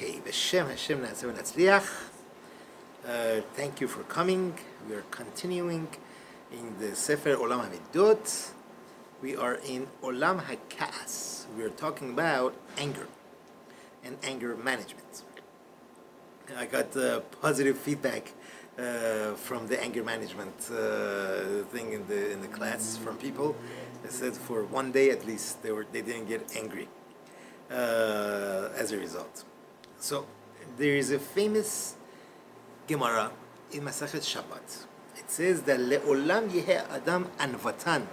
Okay, B'Shem Hashem Na'aseh V'Natzliach. Thank you for coming. We are continuing in the Sefer Olam Hamidot. We are in Olam HaKa'as. We are talking about anger and anger management. I got positive feedback from the anger management thing in the class from people. They said for one day at least they didn't get angry as a result. So there is a famous Gemara in Masachet Shabbat. It says that le'olam yeheh adam anvatan.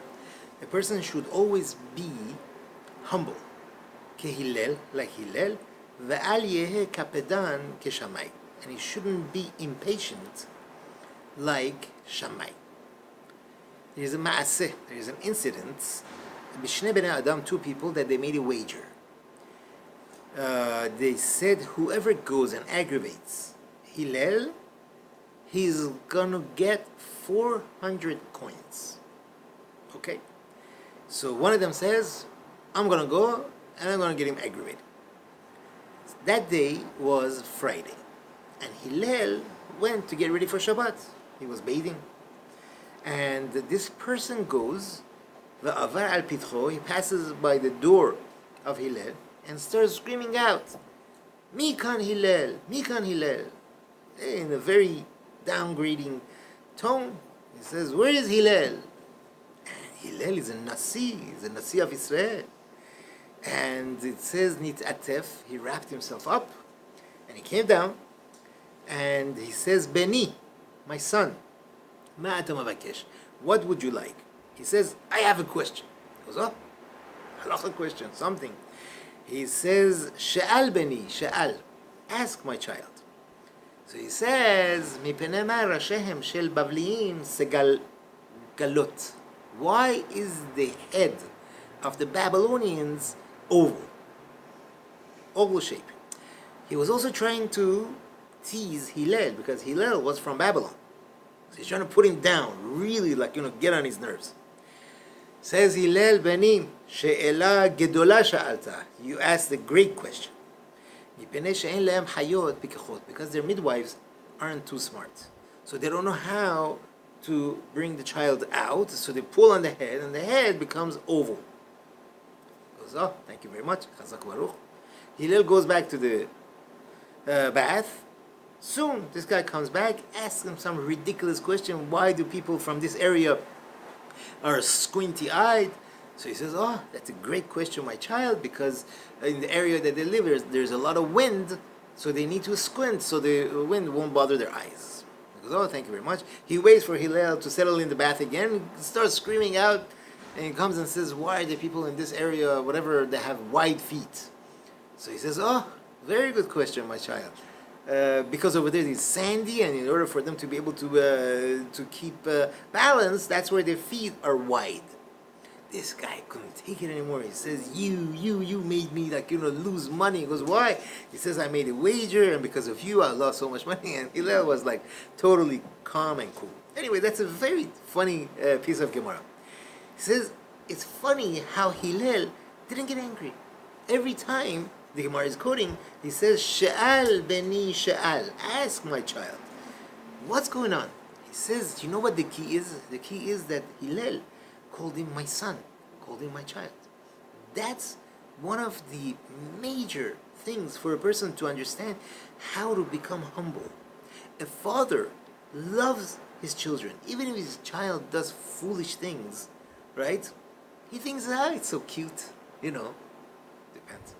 A person should always be humble. Kehillel, like Hillel, ve'al yeheh kapedan keshamai. And he shouldn't be impatient like Shammai. There is a ma'aseh, there is an incident, b'shnei bnei adam, two people, that they made a wager. They said whoever goes and aggravates Hillel, he's gonna get 400 coins. Okay? So one of them says, I'm gonna go and I'm gonna get him aggravated. That day was Friday, and Hillel went to get ready for Shabbat. He was bathing. And this person goes, va'avar al pitcho, he passes by the door of Hillel and starts screaming out, Mikan Hillel, Mikan Hillel, in a very downgrading tone. He says, where is Hillel? And Hillel is a Nasi, he's a Nasi of Israel. And it says, Nit'atef, he wrapped himself up, and he came down, and he says, Beni, my son, Ma'ata mavakesh, what would you like? He says, I have a question. He goes, oh, halacha question, something. He says, Sha'al beni, Sha'al, ask my child. So he says, Mipnei ma rashehem shel bavliim segal galot. Why is the head of the Babylonians oval shape? He was also trying to tease Hillel, because Hillel was from Babylon. So he's trying to put him down, really, like, get on his nerves. Says Hillel beni, she'ela gedola sha'alta. You asked a great question. Because their midwives aren't too smart. So they don't know how to bring the child out, so they pull on the head, and the head becomes oval. Goes, oh, thank you very much. Chazak Baruch. Hillel goes back to the bath. Soon, this guy comes back, asks him some ridiculous question. Why do people from this area are squinty-eyed? So he says, oh, that's a great question, my child, because in the area that they live, there's a lot of wind, so they need to squint so the wind won't bother their eyes. He goes, oh, thank you very much. He waits for Hillel to settle in the bath again, starts screaming out, and he comes and says, why are the people in this area, whatever, they have wide feet? So he says, oh, very good question, my child. Because over there it's sandy, and in order for them to be able to keep balance, that's where their feet are wide. This guy couldn't take it anymore. He says, you made me lose money. He goes, why? He says, I made a wager, and because of you I lost so much money. And Hillel was totally calm and cool. Anyway, that's a very funny piece of Gemara. He says, it's funny how Hillel didn't get angry. Every time the Gemara is quoting, he says, Sha'al beni Sha'al, ask my child. What's going on? He says, you know what the key is? The key is that Hillel called him my son, called him my child. That's one of the major things for a person to understand how to become humble. A father loves his children, even if his child does foolish things, right? He thinks, it's so cute, depends.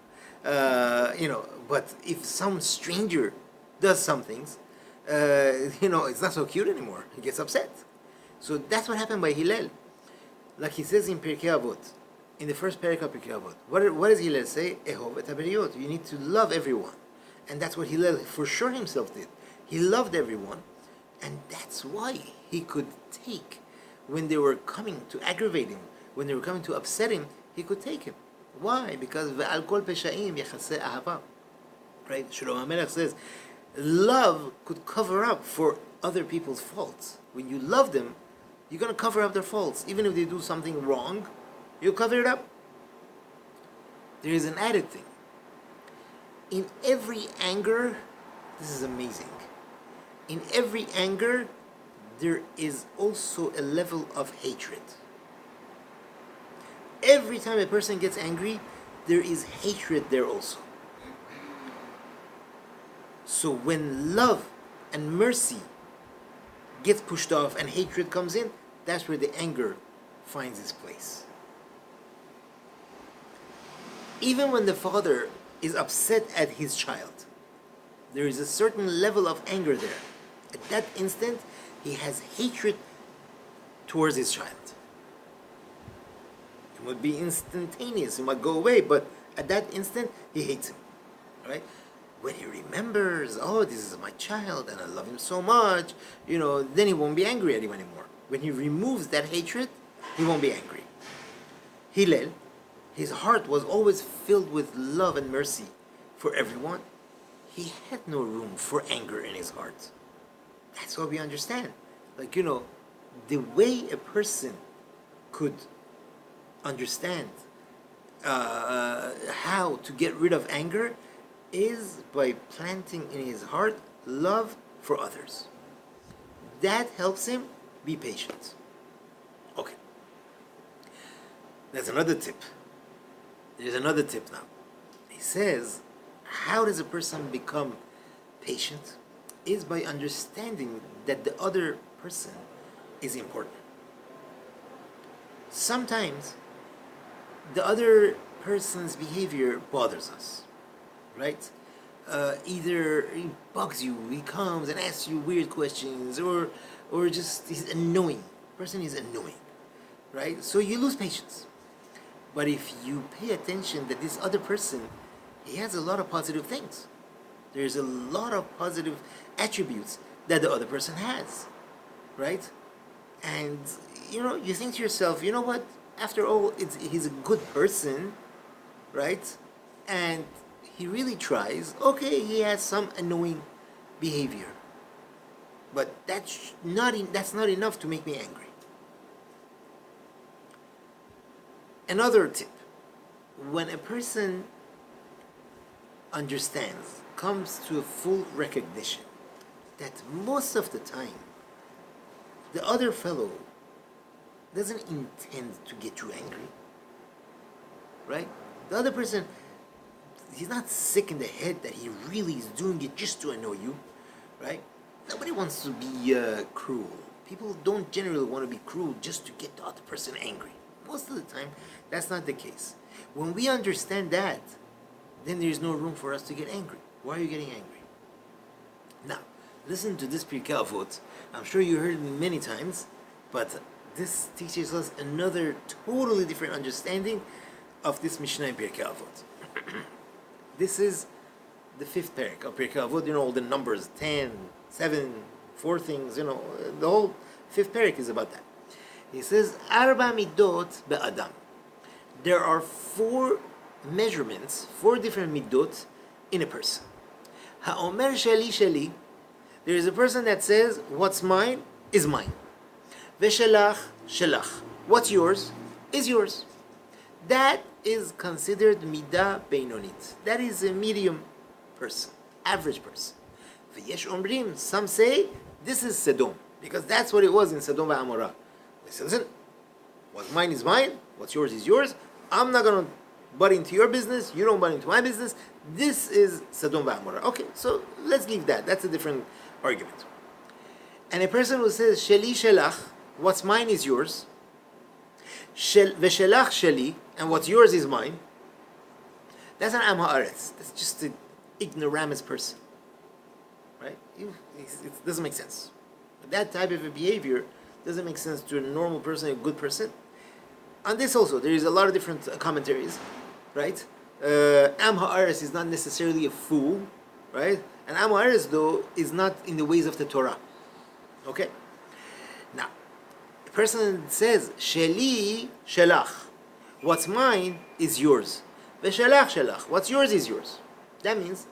But if some stranger does some things, it's not so cute anymore. He gets upset. So that's what happened by Hillel. Like he says in Pirkei Avot, in the first parak of Pirkei Avot, what does Hillel say? Ehov et haberiyot. You need to love everyone. And that's what Hillel for sure himself did. He loved everyone, and that's why he could take, when they were coming to aggravate him, when they were coming to upset him, he could take him. Why? Because ve'al kol peshaim yachaseh ahava. Right? Shlomo HaMelech says, love could cover up for other people's faults. When you love them, you're going to cover up their faults. Even if they do something wrong, you'll cover it up. There is an added thing. In every anger, this is amazing. In every anger, there is also a level of hatred. Every time a person gets angry, there is hatred there also. So when love and mercy gets pushed off and hatred comes in, that's where the anger finds its place. Even when the father is upset at his child, there is a certain level of anger there. At that instant, he has hatred towards his child. It would be instantaneous, it might go away, but at that instant, he hates him. Right? When he remembers, oh, this is my child and I love him so much, then he won't be angry at him anymore. When he removes that hatred, he won't be angry. Hillel, his heart was always filled with love and mercy for everyone. He had no room for anger in his heart. That's what we understand. The way a person could understand how to get rid of anger is by planting in his heart love for others. That helps him be patient. Okay. That's another tip. There's another tip now. He says, how does a person become patient? Is by understanding that the other person is important. Sometimes the other person's behavior bothers us, right? Either he bugs you, he comes and asks you weird questions, or just he's annoying. Person is annoying, right? So you lose patience. But if you pay attention that this other person, he has a lot of positive things. There's a lot of positive attributes that the other person has, right? And you think to yourself, you know what? After all, he's a good person, right? And he really tries. Okay, he has some annoying behavior, but that's not enough to make me angry. Another tip: when a person understands, comes to a full recognition that most of the time the other fellow doesn't intend to get you angry, right? The other person, he's not sick in the head that he really is doing it just to annoy you, right? Nobody wants to be cruel. People don't generally want to be cruel just to get the other person angry. Most of the time, that's not the case. When we understand that, then there is no room for us to get angry. Why are you getting angry? Now, listen to this Pirkei Avot. I'm sure you heard it many times, but this teaches us another totally different understanding of this Mishnah in Pirkei Avot. This is the 5th parak of Pirkei Avot. All the numbers, 10, 7, 4 things, the whole 5th parak is about that. He says, Arba midot be'adam. There are 4 measurements, 4 different midot in a person. Ha'omer sheli sheli. There is a person that says, what's mine is mine. Veshelach shelach. What's yours is yours. That is considered midah beinonit. That is a medium person, average person. V'yesh omrim. Some say this is Sodom, because that's what it was in Sodom v'Amorah. They said, listen, what's mine is mine. What's yours is yours. I'm not going to butt into your business. You don't butt into my business. This is Sodom v'Amorah. Okay, so let's leave that. That's a different argument. And a person who says, Sheli shelach, what's mine is yours. Veshelach sheli, and what's yours is mine. That's an Am Haaretz. That's just an ignoramus person. Right? It doesn't make sense. That type of a behavior doesn't make sense to a normal person, a good person. On this also, there is a lot of different commentaries, right? Am Haaretz is not necessarily a fool, right? And Am Haaretz, though, is not in the ways of the Torah. Okay? Now, a person says, Sheli shelach. What's mine is yours. Veshelach shelach. What's yours is yours. That means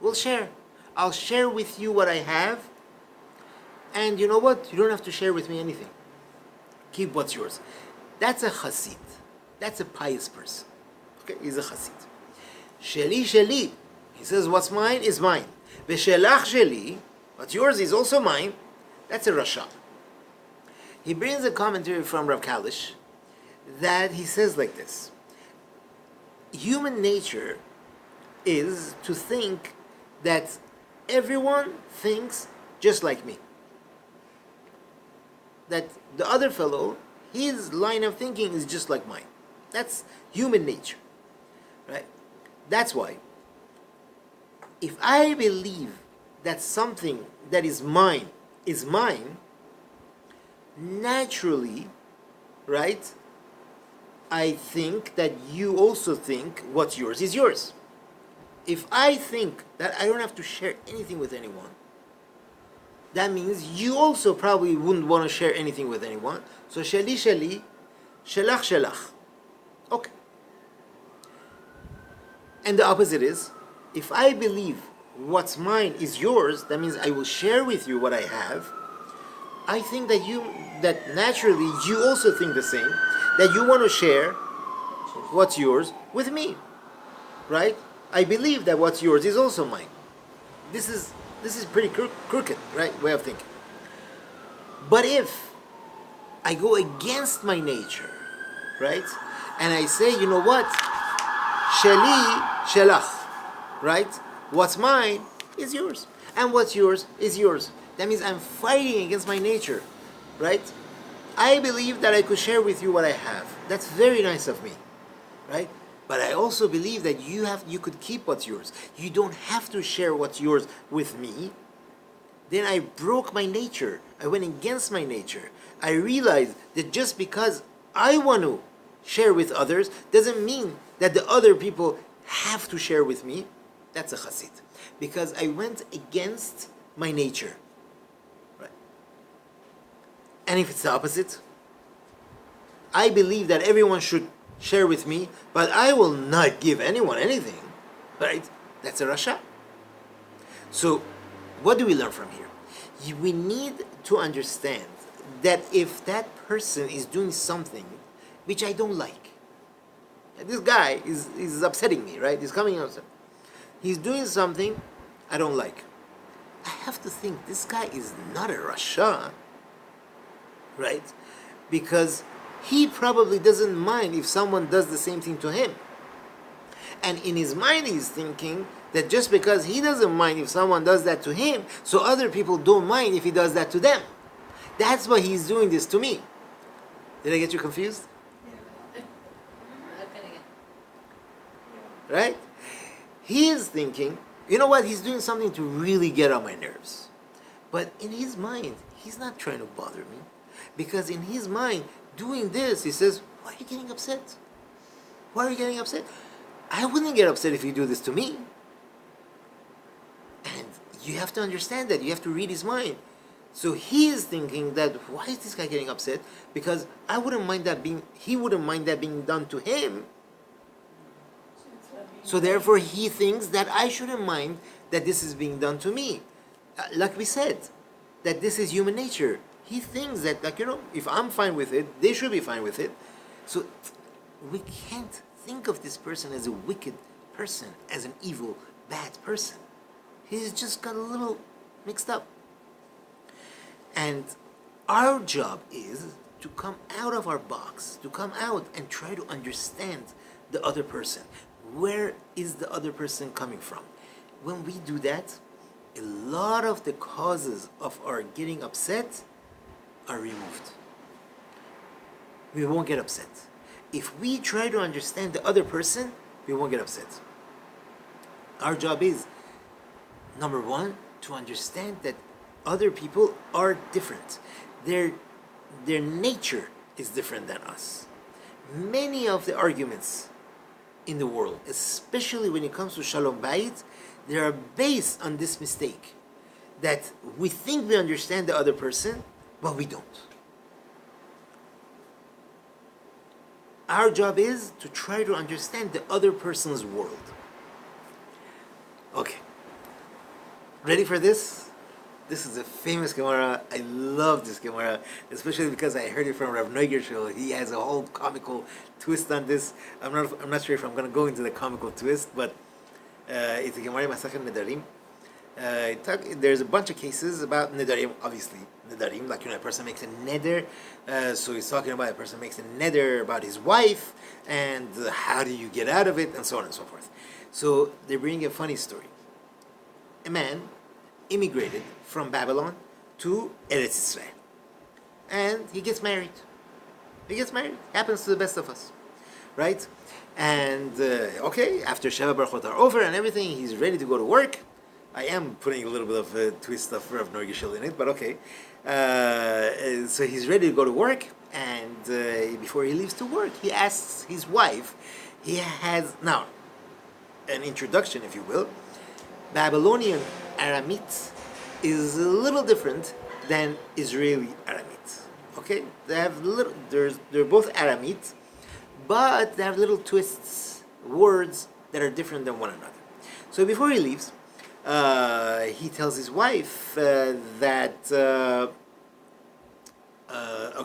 we'll share. I'll share with you what I have. And you know what? You don't have to share with me anything. Keep what's yours. That's a chassid. That's a pious person. Okay? He's a chassid. Sheli sheli. He says, what's mine is mine. V'shelach sheli, what's yours is also mine. That's a Rasha. He brings a commentary from Rav Kalish that he says like this. Human nature is to think that everyone thinks just like me. That the other fellow, his line of thinking is just like mine. That's human nature, right? That's why, if I believe that something that is mine, naturally, right, I think that you also think what's yours is yours. If I think that I don't have to share anything with anyone, that means you also probably wouldn't want to share anything with anyone. So shali shali, shelach shelach. Okay. And the opposite is, if I believe what's mine is yours, that means I will share with you what I have. I think that naturally you also think the same, that you want to share what's yours with me, right? I believe that what's yours is also mine. This is pretty crooked, right, way of thinking. But if I go against my nature, right, and I say, you know what, sheli shelach, right? What's mine is yours, and what's yours is yours. That means I'm fighting against my nature, right? I believe that I could share with you what I have. That's very nice of me, right? But I also believe that you could keep what's yours. You don't have to share what's yours with me. Then I broke my nature. I went against my nature. I realized that just because I want to share with others doesn't mean that the other people have to share with me. That's a chassid. Because I went against my nature. Right? And if it's the opposite, I believe that everyone should share with me, but I will not give anyone anything. Right? That's a rasha. So, what do we learn from here? We need to understand that if that person is doing something which I don't like, this guy is upsetting me, right? He's coming upset. He's doing something I don't like. I have to think this guy is not a rasha, right? Because he probably doesn't mind if someone does the same thing to him. And in his mind he's thinking that just because he doesn't mind if someone does that to him, so other people don't mind if he does that to them. That's why he's doing this to me. Did I get you confused? Right? He is thinking, you know what, he's doing something to really get on my nerves. But in his mind, he's not trying to bother me. Because in his mind, doing this, he says, why are you getting upset? Why are you getting upset? I wouldn't get upset if you do this to me. And you have to understand that. You have to read his mind. So he is thinking that, why is this guy getting upset? Because he wouldn't mind that being done to him. So therefore he thinks that I shouldn't mind that this is being done to me. Like we said, that this is human nature. He thinks that, if I'm fine with it, they should be fine with it. So we can't think of this person as a wicked person, as an evil, bad person. He's just got a little mixed up. And our job is to come out of our box, to come out and try to understand the other person. Where is the other person coming from? When we do that, a lot of the causes of our getting upset are removed. We won't get upset. If we try to understand the other person, we won't get upset. Our job is, number one, to understand that other people are different. Their nature is different than us. Many of the arguments in the world, especially when it comes to Shalom Bayit, they are based on this mistake, that we think we understand the other person, but we don't. Our job is to try to understand the other person's world. Okay. Ready for this? This is a famous Gemara. I love this Gemara, especially because I heard it from Rav Neuger. He has a whole comical twist on this. I'm not sure if I'm going to go into the comical twist, but It's a Gemara Masachet Nedarim. There's a bunch of cases about Nedarim, obviously. Nedarim, like, a person makes a neder. So he's talking about a person makes a neder about his wife, and how do you get out of it, and so on and so forth. So they bring a funny story. A man immigrated from Babylon to Eretz Israel. And he gets married. Happens to the best of us. Right? And, after Sheva Barachot are over and everything, he's ready to go to work. I am putting a little bit of a twist of Rav Norgishel in it, but okay. So he's ready to go to work, and before he leaves to work, he asks his wife, he has, now, an introduction, if you will. Babylonian Aramite is a little different than Israeli Aramite. Okay? They're both Aramite, but they have little twists, words that are different than one another. So before he leaves, he tells his wife that,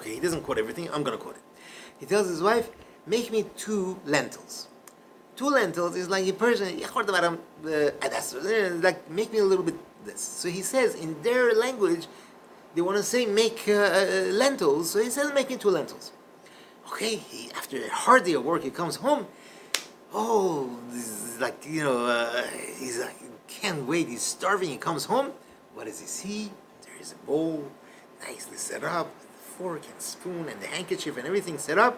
he doesn't quote everything, I'm going to quote it. He tells his wife, make me 2 lentils. 2 lentils is like a Persian, like, make me a little bit this. So he says, in their language, they want to say make lentils, so he says, make me 2 lentils. Okay, after a hard day of work, he comes home. Oh, this is like, he's like, can't wait, he's starving, he comes home. What does he see? There is a bowl, nicely set up, fork and spoon and the handkerchief and everything set up.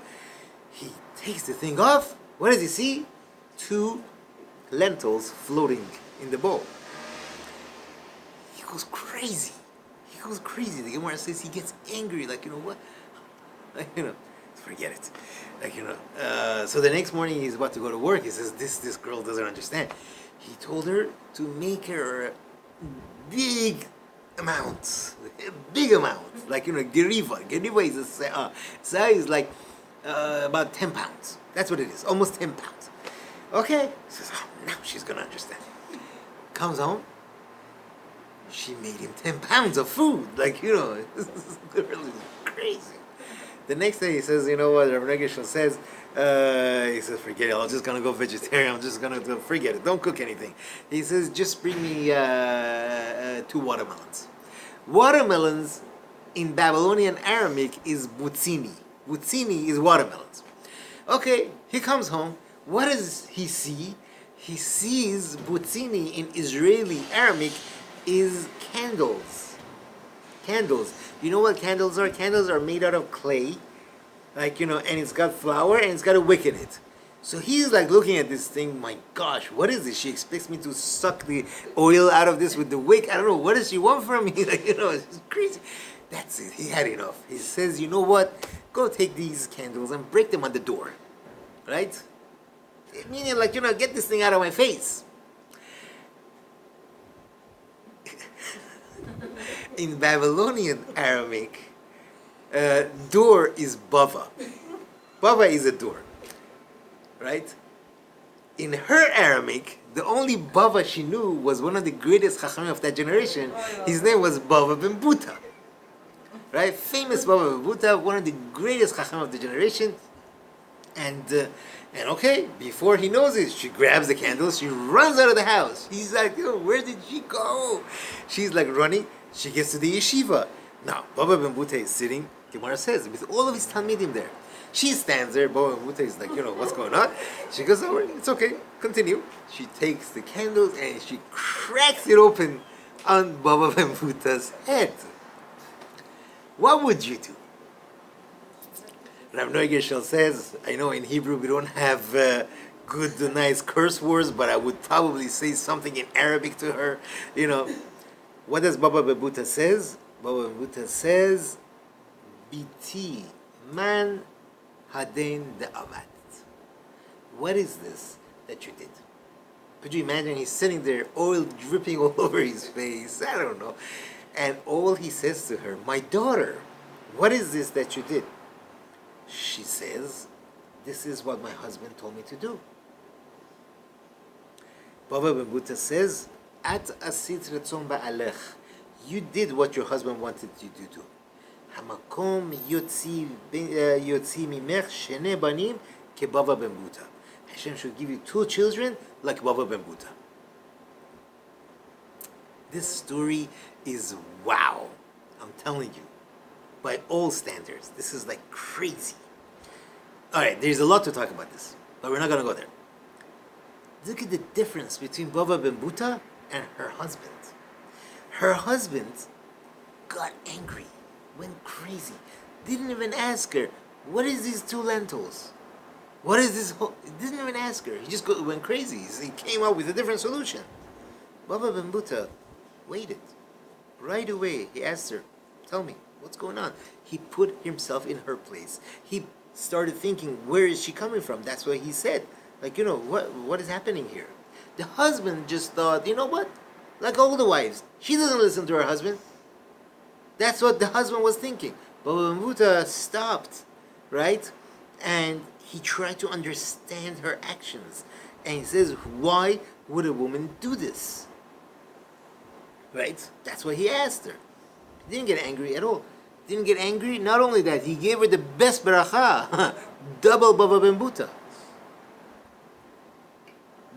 He takes the thing off. What does he see? 2 lentils floating in the bowl. He goes crazy. The Gemara says he gets angry, like, what? Like, forget it. Like, so the next morning he's about to go to work. He says, this girl doesn't understand. He told her to make her a big amount, like, geriva. Geriva is a size like about 10 pounds. That's what it is, almost 10 pounds. Okay, he says, now she's going to understand. Comes home, she made him 10 pounds of food. Like, this is really crazy. The next day he says, you know what, Rav Norgishel says, he says, forget it, I'm just going to go vegetarian, I'm just going to forget it, don't cook anything. He says, just bring me 2 watermelons. Watermelons in Babylonian Aramaic is butzini. Butzini is watermelons. Okay, he comes home, what does he see? He sees butzini in Israeli Aramaic is candles. Candles. You know what candles are? Candles are made out of clay, like, and it's got flour and it's got a wick in it. So he's like looking at this thing, my gosh, what is this? She expects me to suck the oil out of this with the wick. I don't know, what does she want from me? Like, it's crazy. That's it, he had enough. He says, you know what? Go take these candles and break them on the door. Right? Meaning, like, get this thing out of my face. In Babylonian Aramaic, door is bava. Bava is a door. Right? In her Aramaic, the only bava she knew was one of the greatest chachamim of that generation. His name was Bava ben Buta. Right? Famous Bava ben Buta, one of the greatest chachamim of the generation. And okay, before he knows it, she grabs the candles, she runs out of the house. He's like, where did she go? She's like running. She gets to the yeshiva. Now, Baba ben Buta is sitting, Gemara says, with all of his talmidim there. She stands there, Baba ben Buta is like, what's going on? She goes, oh, it's okay, continue. She takes the candles and she cracks it open on Baba ben Buta's head. What would you do? Rav Norgishel says, I know in Hebrew we don't have good, nice curse words, but I would probably say something in Arabic to her, What does Baba ben Buta says? Baba ben Buta says, Biti man haden de'avat. What is this that you did? Could you imagine he's sitting there, oil dripping all over his face? I don't know. And all he says to her, my daughter, what is this that you did? She says, this is what my husband told me to do. Baba ben Buta says, At asit retzon ba'alech. You did what your husband wanted you to do. Hamakom yotzi mimech shene banim ke Baba ben Buta. Hashem should give you 2 children like Baba ben Buta. This story is wow. I'm telling you. By all standards. This is like crazy. Alright, there's a lot to talk about this. But we're not going to go there. Look at the difference between Bava ben Buta and her husband. Her husband got angry, went crazy, didn't even ask her, what is these 2 lentils? What is this whole... Didn't even ask her. He just went crazy. He came up with a different solution. Bava ben Buta waited. Right away, he asked her, tell me, what's going on? He put himself in her place. He started thinking, where is she coming from? That's what he said. Like, what is happening here? The husband just thought, you know what? Like all the wives, she doesn't listen to her husband. That's what the husband was thinking. But Buta stopped, right? And he tried to understand her actions. And he says, why would a woman do this? Right? That's what he asked her. He didn't get angry at all. Didn't get angry. Not only that, he gave her the best beracha. Double Bava ben Buta.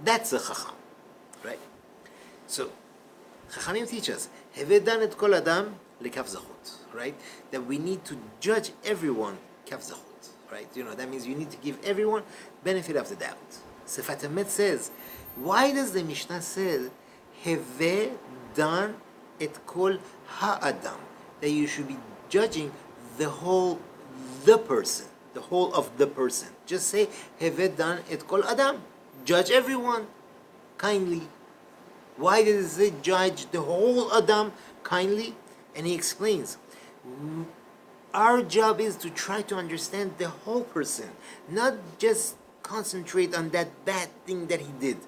That's a chacham. Right? So, chachamim teach us, Heved dan et kol adam lekaf zachut. Right? That we need to judge everyone kaf zachut. Right? That means you need to give everyone benefit of the doubt. Sefat Emet says, why does the Mishnah say, Heved dan et kol ha-adam? That you should be judging the whole of the person. Just say, Heved dan et kol adam. Judge everyone kindly. Why does it say judge the whole Adam kindly? And he explains, our job is to try to understand the whole person, not just concentrate on that bad thing that he did.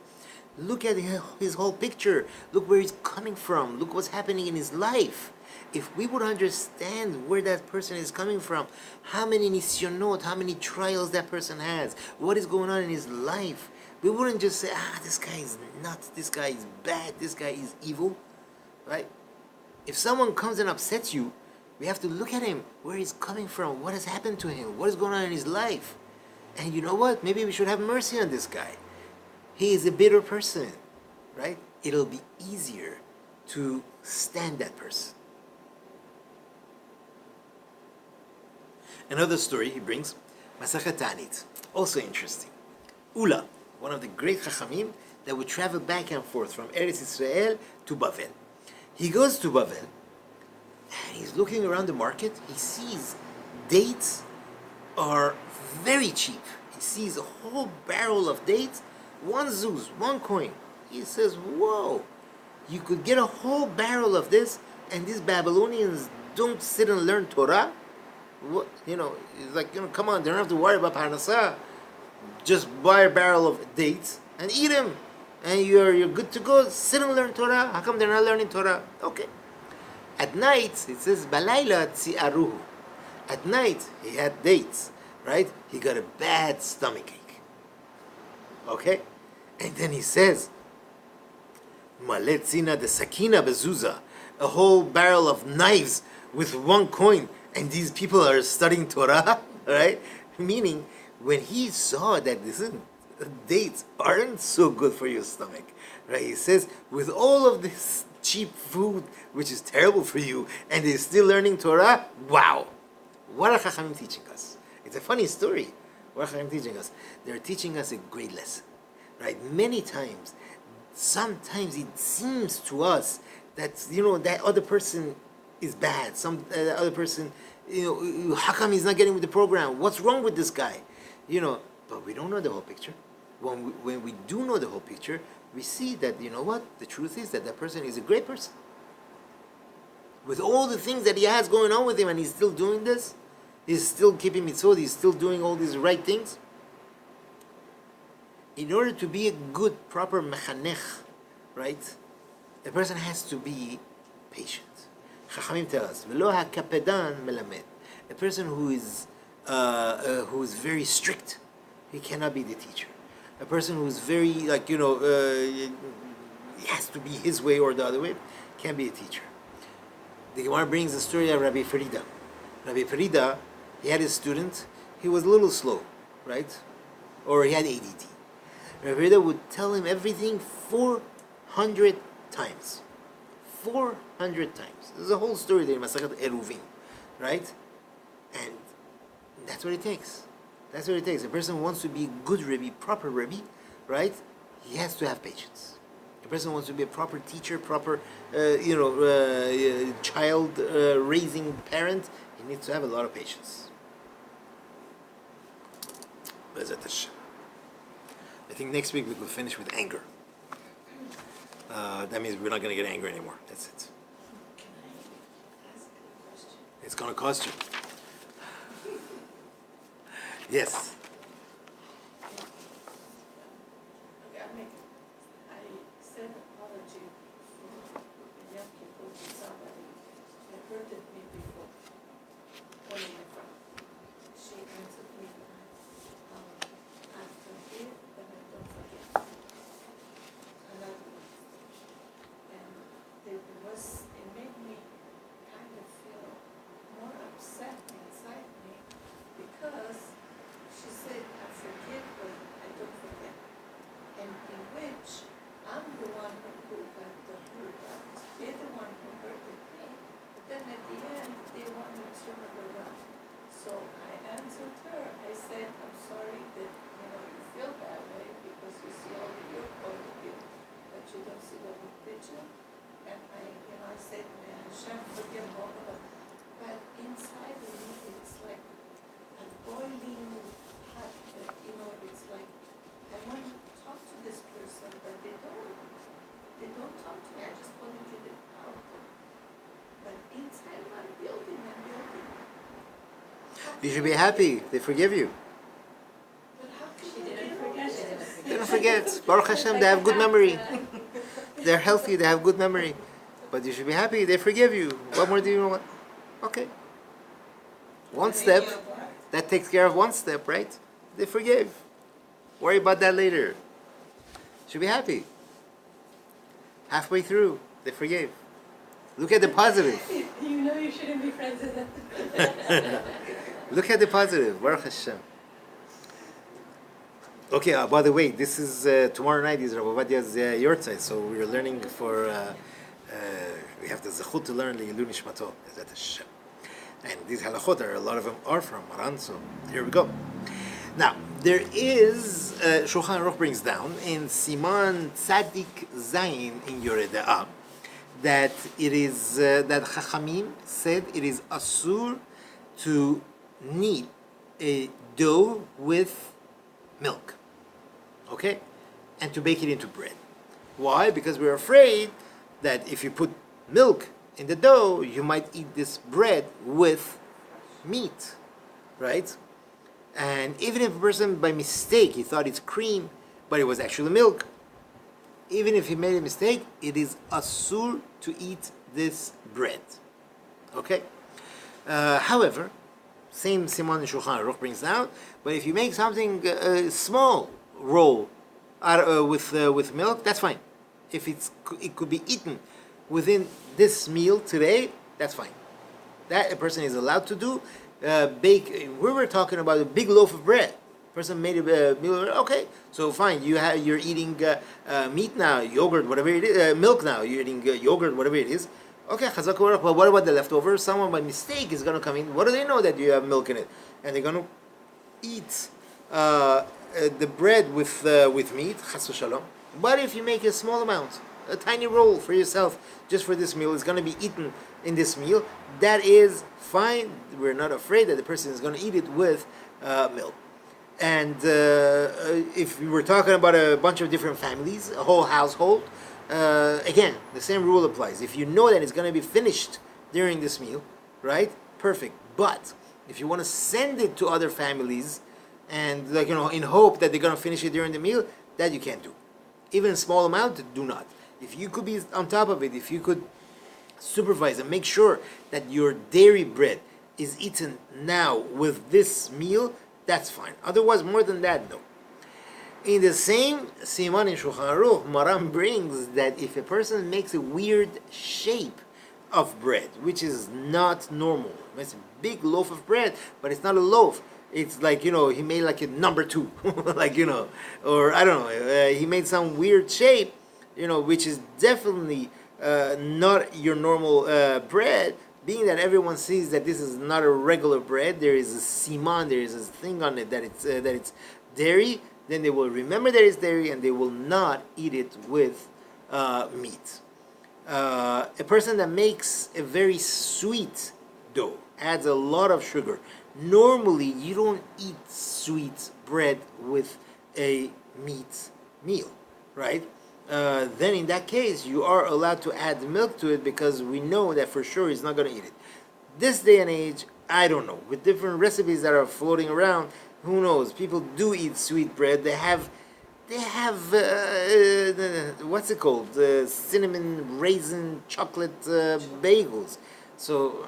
Look at his whole picture. Look where he's coming from. Look what's happening in his life. If we would understand where that person is coming from, how many nisyonot, how many trials that person has, what is going on in his life, we wouldn't just say, this guy is nuts, this guy is bad, this guy is evil, right? If someone comes and upsets you, we have to look at him, where he's coming from, what has happened to him, what is going on in his life. And you know what? Maybe we should have mercy on this guy. He is a bitter person, right? It'll be easier to stand that person. Another story he brings, Masachet Ta'anit, also interesting. Ula, one of the great Chachamim that would travel back and forth from Eretz Israel to Bavel. He goes to Bavel, and he's looking around the market. He sees dates are very cheap. He sees a whole barrel of dates, 1 zuz, 1 coin. He says, whoa, you could get a whole barrel of this, and these Babylonians don't sit and learn Torah? What, it's like, come on, they don't have to worry about Parnassah. Just buy a barrel of dates and eat them, and you're good to go. Sit and learn Torah. How come they're not learning Torah? Okay. At night, it says, Balayla tzi'aruhu. At night, he had dates, right? He got a bad stomachache. Okay? And then he says, Maletzina de sakina bezuza. A whole barrel of knives with 1 coin, and these people are studying Torah, right? Meaning, when he saw that dates aren't so good for your stomach, right? He says, with all of this cheap food, which is terrible for you, and they're still learning Torah, wow! What are Chachamim teaching us? It's a funny story. What are Chachamim teaching us? They're teaching us a great lesson, right? Many times, sometimes it seems to us that, that other person is bad. Some other person, how come he's not getting with the program? What's wrong with this guy? But we don't know the whole picture. When we do know the whole picture, we see that, the truth is that person is a great person. With all the things that he has going on with him, and he's still doing this, he's still keeping mitzvot, he's still doing all these right things. In order to be a good, proper mechanech, right, a person has to be patient. Chachamim tell us, v'lo ha'kapedan melamed. A person who is very strict, he cannot be the teacher. A person who is very, it has to be his way or the other way, can't be a teacher. The Gemara brings the story of Rabbi Farida. Rabbi Farida, he had his student, he was a little slow, right? Or he had ADD. Rabbi Farida would tell him everything 400 times. 400 times. There's a whole story there in Masachat Eruvin, right? And that's what it takes. That's what it takes. A person who wants to be a good Rebbe, proper Rebbe, right? He has to have patience. A person who wants to be a proper teacher, proper, child raising parent, he needs to have a lot of patience. I think next week we will finish with anger. That means we're not going to get angry anymore. That's it. Can I ask a question? It's going to cost you. Yes. Okay, I said apology for Yachad Kollel to somebody that hurted me before. One of my friends. She answered me, I forgive, but I don't forget. Another one. And it made me kind of feel more upset inside me because she said, I forgive, but I don't forget. And in which I'm the one who got the hurt out. They're the one who hurted me. But then at the end, they want to turn it around. So I answered her. I said, I'm sorry that you feel that way because you see only your point of view, but you don't see the whole picture. And I said, may Hashem forgive all of us. But inside of me, it's like a boiling hot. It's like I want to talk to this person, but they don't. They don't talk to me. I just want to get it out. But inside, I'm building. You should be happy. They forgive you. But how can she didn't forget? They don't forget. Baruch Hashem, they have good memory. They're healthy, they have good memory. But you should be happy, they forgive you. What more do you want? Okay. One step. That takes care of one step, right? They forgive. Worry about that later. Should be happy. Halfway through, they forgave. Look at the positive. You know you shouldn't be friends with them. Look at the positive. Baruch Hashem. Okay, by the way, this is tomorrow night is Rav Ovadia's Yortzeit, so we're learning for, we have the zechut to learn Le'ilu Nishmato, Ezrat Hashem. And these halachot, a lot of them are from Maran, so here we go. Now, there is, Shulchan Aruch brings down in Siman Tzadik Zayin in Yorede'ah, that it is, that Chachamim said it is asur to knead a dough with milk, okay, and to bake it into bread. Why? Because we're afraid that if you put milk in the dough, you might eat this bread with meat, right? And even if a person by mistake he thought it's cream, but it was actually milk, even if he made a mistake, it is asur to eat this bread, okay? However, same Simon and Shulchan Aruch brings down, but if you make something small roll out, with milk, that's fine. If it could be eaten within this meal today, that's fine. That a person is allowed to do. Bake. We were talking about a big loaf of bread. Person made a meal. Okay, so fine. You're eating meat now, yogurt, whatever it is. Milk now. You're eating yogurt, whatever it is. Okay, chazak u'baruch. But what about the leftovers? Someone by mistake is going to come in. What do they know that you have milk in it? And they're going to eat the bread with meat. Chas v'shalom. But if you make a small amount, a tiny roll for yourself, just for this meal, it's going to be eaten in this meal. That is fine. We're not afraid that the person is going to eat it with milk. And if we were talking about a bunch of different families, a whole household, again, the same rule applies. If you know that it's going to be finished during this meal, right? Perfect. But if you want to send it to other families, and in hope that they're going to finish it during the meal, that you can't do. Even a small amount, do not. If you could be on top of it, if you could supervise and make sure that your dairy bread is eaten now with this meal, that's fine. Otherwise, more than that, no. In the same Siman in Shulchan Aruch, Maram brings that if a person makes a weird shape of bread, which is not normal, it's a big loaf of bread, but it's not a loaf. It's like, he made like a number 2, or I don't know, he made some weird shape, which is definitely not your normal bread, being that everyone sees that this is not a regular bread, there is a siman, there is a thing on it that it's dairy, then they will remember there is dairy and they will not eat it with meat. A person that makes a very sweet dough, adds a lot of sugar. Normally, you don't eat sweet bread with a meat meal, right? Then in that case, you are allowed to add milk to it because we know that for sure he's not going to eat it. This day and age, I don't know. With different recipes that are floating around, who knows? People do eat sweet bread. They have what's it called? Cinnamon raisin chocolate bagels. So,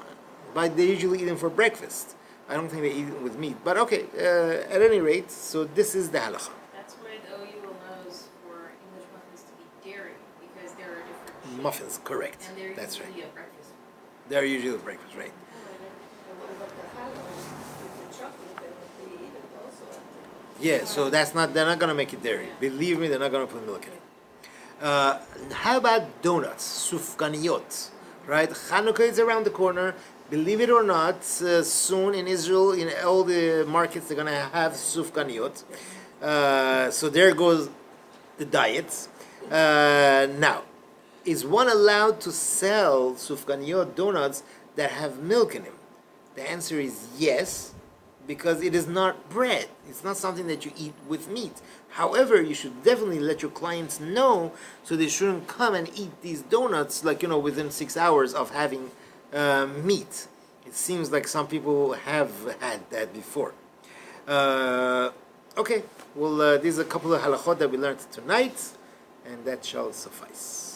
but they usually eat them for breakfast. I don't think they eat it with meat. But okay, at any rate, so this is the halacha. That's where the OU allows for English muffins to be dairy because there are different shapes. Muffins, correct. And they're That's usually right. a breakfast. They're usually breakfast, right? And what about the hallow with the chocolate that they eat it also? Yeah, so they're not gonna make it dairy. Believe me, they're not gonna put milk in it. How about donuts, sufganiyot, right? Hanukkah is around the corner. Believe it or not, soon in Israel, in all the markets, they're gonna have sufganiyot. So there goes the diet. Now, is one allowed to sell sufganiyot donuts that have milk in them? The answer is yes, because it is not bread. It's not something that you eat with meat. However, you should definitely let your clients know so they shouldn't come and eat these donuts like, within 6 hours of having meat. It seems like some people have had that before. Okay, well, these are a couple of halachot that we learned tonight, and that shall suffice.